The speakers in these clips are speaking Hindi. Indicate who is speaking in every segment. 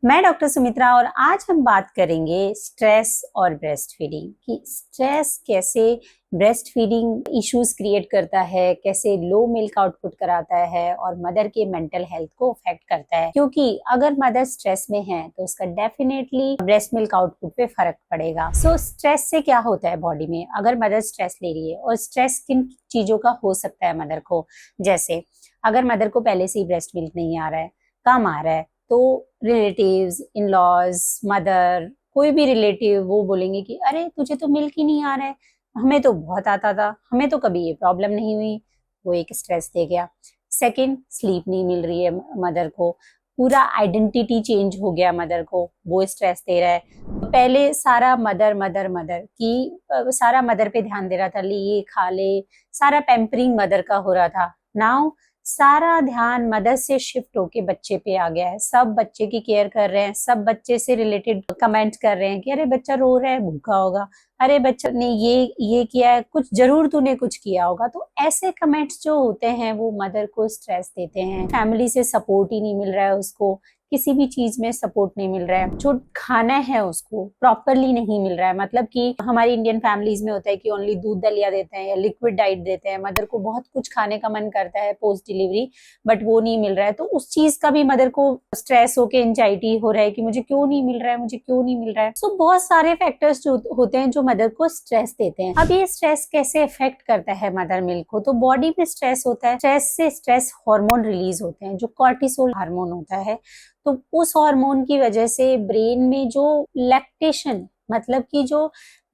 Speaker 1: मैं डॉक्टर सुमित्रा और आज हम बात करेंगे स्ट्रेस और ब्रेस्ट फीडिंग कि स्ट्रेस कैसे ब्रेस्ट फीडिंग इश्यूज क्रिएट करता है, कैसे लो मिल्क आउटपुट कराता है और मदर के मेंटल हेल्थ को अफेक्ट करता है। क्योंकि अगर मदर स्ट्रेस में है तो उसका डेफिनेटली ब्रेस्ट मिल्क आउटपुट पे फर्क पड़ेगा। स्ट्रेस से क्या होता है बॉडी में, अगर मदर स्ट्रेस ले रही है और स्ट्रेस किन चीजों का हो सकता है मदर को, जैसे अगर मदर को पहले से ही ब्रेस्ट मिल्क नहीं आ रहा है, कम आ रहा है, तो रिलेटिव्स, इन लॉज, मदर, कोई भी रिलेटिव वो बोलेंगे कि अरे तुझे तो मिल्क ही नहीं आ रहा है, हमें तो बहुत आता था, हमें तो कभी ये प्रॉब्लम नहीं हुई। वो एक स्ट्रेस दे गया। सेकंड, स्लीप नहीं मिल रही है मदर को, पूरा आइडेंटिटी चेंज हो गया मदर को, वो स्ट्रेस दे रहा है। पहले सारा मदर मदर मदर की सारा मदर पे ध्यान दे रहा था, ले ये खा ले, सारा पैम्परिंग मदर का हो रहा था। नाउ सारा ध्यान मदर से शिफ्ट होके बच्चे पे आ गया है। सब बच्चे की केयर कर रहे हैं, सब बच्चे से रिलेटेड कमेंट कर रहे हैं कि अरे बच्चा रो रहा है, भूखा होगा, अरे बच्चा ने ये किया है, कुछ जरूर तूने कुछ किया होगा। तो ऐसे कमेंट्स जो होते हैं वो मदर को स्ट्रेस देते हैं। फैमिली से सपोर्ट ही नहीं मिल रहा है उसको, किसी भी चीज में सपोर्ट नहीं मिल रहा है, जो खाना है उसको प्रॉपरली नहीं मिल रहा है। मतलब कि हमारी इंडियन फैमिलीज में होता है कि ओनली दूध दलिया देते हैं या लिक्विड डाइट देते हैं, मदर को बहुत कुछ खाने का मन करता है पोस्ट डिलीवरी, बट वो नहीं मिल रहा है। तो उस चीज का भी मदर को स्ट्रेस होके एंजाइटी हो रहा है कि मुझे क्यों नहीं मिल रहा है, मुझे क्यों नहीं मिल रहा है। बहुत सारे फैक्टर्स जो होते हैं जो मदर को स्ट्रेस देते हैं। अब ये स्ट्रेस कैसे इफेक्ट करता है मदर मिल्क को, तो बॉडी में स्ट्रेस होता है, स्ट्रेस से स्ट्रेस हार्मोन रिलीज होते हैं जो कॉर्टिसोल हार्मोन होता है। तो उस हार्मोन की वजह से ब्रेन में जो लैक्टेशन, मतलब कि जो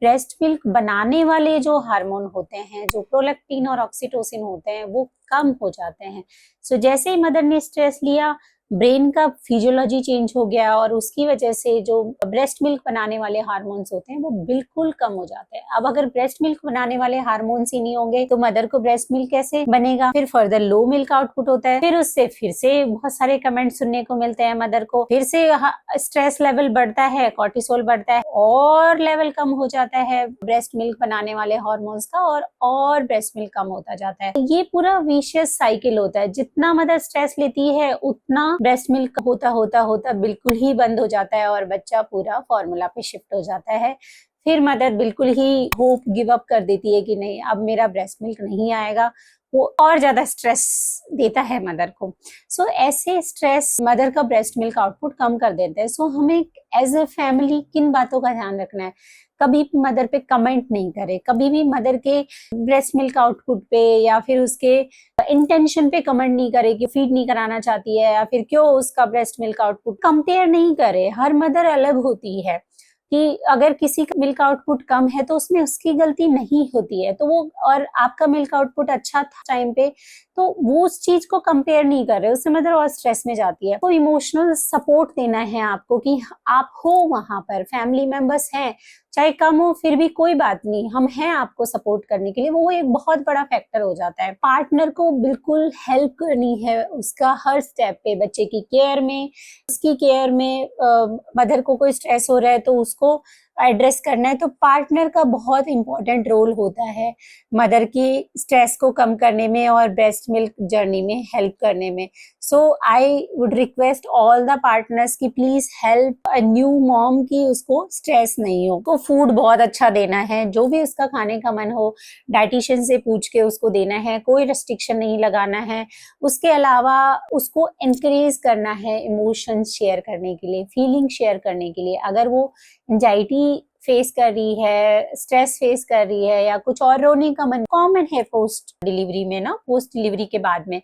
Speaker 1: ब्रेस्ट मिल्क बनाने वाले जो हार्मोन होते हैं, जो प्रोलैक्टिन और ऑक्सीटोसिन होते हैं, वो कम हो जाते हैं। जैसे ही मदर ने स्ट्रेस लिया, ब्रेन का फिजियोलॉजी चेंज हो गया और उसकी वजह से जो ब्रेस्ट मिल्क बनाने वाले हार्मोन्स होते हैं वो बिल्कुल कम हो जाते हैं। अब अगर ब्रेस्ट मिल्क बनाने वाले हार्मोन्स ही नहीं होंगे तो मदर को ब्रेस्ट मिल्क कैसे बनेगा, फिर फर्दर लो मिल्क आउटपुट होता है, फिर उससे फिर से बहुत सारे कमेंट सुनने को मिलते हैं मदर को, फिर से स्ट्रेस लेवल बढ़ता है, कॉर्टिसोल बढ़ता है और लेवल कम हो जाता है ब्रेस्ट मिल्क बनाने वाले हार्मोन्स का, और ब्रेस्ट मिल्क कम होता जाता है। ये पूरा विशियस साइकिल होता है। जितना मदर स्ट्रेस लेती है उतना ब्रेस्ट मिल्क होता होता होता बिल्कुल ही बंद हो जाता है और बच्चा पूरा फॉर्मूला पे शिफ्ट हो जाता है। फिर मदर बिल्कुल ही होप गिव अप कर देती है कि नहीं, अब मेरा ब्रेस्ट मिल्क नहीं आएगा। वो और ज्यादा स्ट्रेस देता है मदर को। ऐसे स्ट्रेस मदर का ब्रेस्ट मिल्क आउटपुट कम कर देता है। हमें एज ए फैमिली किन बातों का ध्यान रखना है, कभी भी मदर पे कमेंट नहीं करे, कभी भी मदर के ब्रेस्ट मिल्क आउटपुट पे या फिर उसके इंटेंशन पे कमेंट नहीं करे कि फीड नहीं कराना चाहती है या फिर क्यों उसका ब्रेस्ट मिल्क आउटपुट कंपेयर नहीं करे। हर मदर अलग होती है कि अगर किसी का मिल्क आउटपुट कम है तो उसमें उसकी गलती नहीं होती है, तो वो, और आपका मिल्क आउटपुट अच्छा था टाइम पे, तो वो उस चीज को कंपेयर नहीं कर रहे, उससे मदर और स्ट्रेस में जाती है। तो इमोशनल सपोर्ट देना है आपको कि आप हो वहां पर, फैमिली मेंबर्स हैं, चाहे कम हो फिर भी कोई बात नहीं, हम हैं आपको सपोर्ट करने के लिए। वो एक बहुत बड़ा फैक्टर हो जाता है। पार्टनर को बिल्कुल हेल्प करनी है उसका हर स्टेप पे, बच्चे की केयर में, उसकी केयर में। मदर को कोई स्ट्रेस हो रहा है तो उसको एड्रेस करना है, तो पार्टनर का बहुत इंपॉर्टेंट रोल होता है मदर की स्ट्रेस को कम करने में और ब्रेस्ट मिल्क जर्नी में हेल्प करने में। I would request all the partners की please help a new mom की उसको स्ट्रेस नहीं हो। तो फूड बहुत अच्छा देना है, जो भी उसका खाने का मन हो डाइटिशियन से पूछ के उसको देना है, कोई रेस्ट्रिक्शन नहीं लगाना है। उसके अलावा उसको एनकरेज करना है इमोशंस शेयर करने के लिए, फीलिंग शेयर करने के लिए। अगर वो एंजाइटी फेस कर रही है, स्ट्रेस फेस कर रही है या कुछ और रोने का मन कॉमन है पोस्ट डिलीवरी में ना, पोस्ट डिलीवरी के बाद में,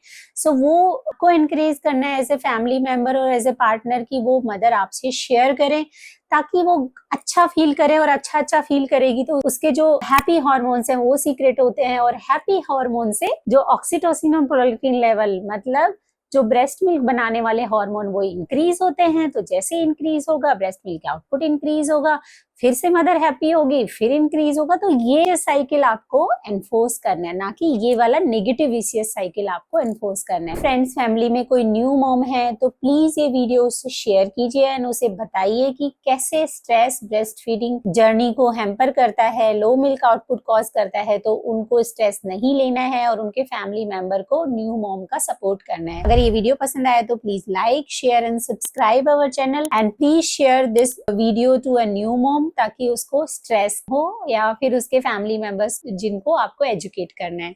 Speaker 1: वो को एनकरेज करना है एज ए फैमिली मेंबर और एज ए पार्टनर की वो मदर आपसे शेयर करें ताकि वो अच्छा फील करे, और अच्छा फील करेगी तो उसके जो हैप्पी हार्मोन्स हैं वो सीक्रेट होते हैं, और हैप्पी हार्मोन से जो ऑक्सीटोसिन और प्रोलैक्टिन लेवल, मतलब जो ब्रेस्ट मिल्क बनाने वाले हार्मोन, वो इंक्रीज होते हैं। तो जैसे इंक्रीज होगा ब्रेस्ट मिल्क आउटपुट इंक्रीज होगा, फिर से मदर हैप्पी होगी, फिर इंक्रीज होगा। तो ये साइकिल आपको एनफोर्स करना है, ना कि ये वाला नेगेटिव विशियस साइकिल आपको एनफोर्स करना है। फ्रेंड्स, फैमिली में कोई न्यू मॉम है तो प्लीज ये वीडियो उससे शेयर कीजिए एंड उसे बताइए कि कैसे स्ट्रेस ब्रेस्ट फीडिंग जर्नी को हैम्पर करता है, लो मिल्क आउटपुट कॉज करता है। तो उनको स्ट्रेस नहीं लेना है और उनके फैमिली मेंबर को न्यू मॉम का सपोर्ट करना है। अगर ये वीडियो पसंद आया तो please like, share and subscribe our channel and please share this video to a new mom, ताकि उसको स्ट्रेस हो या फिर उसके फैमिली मेंबर्स जिनको आपको एजुकेट करना है।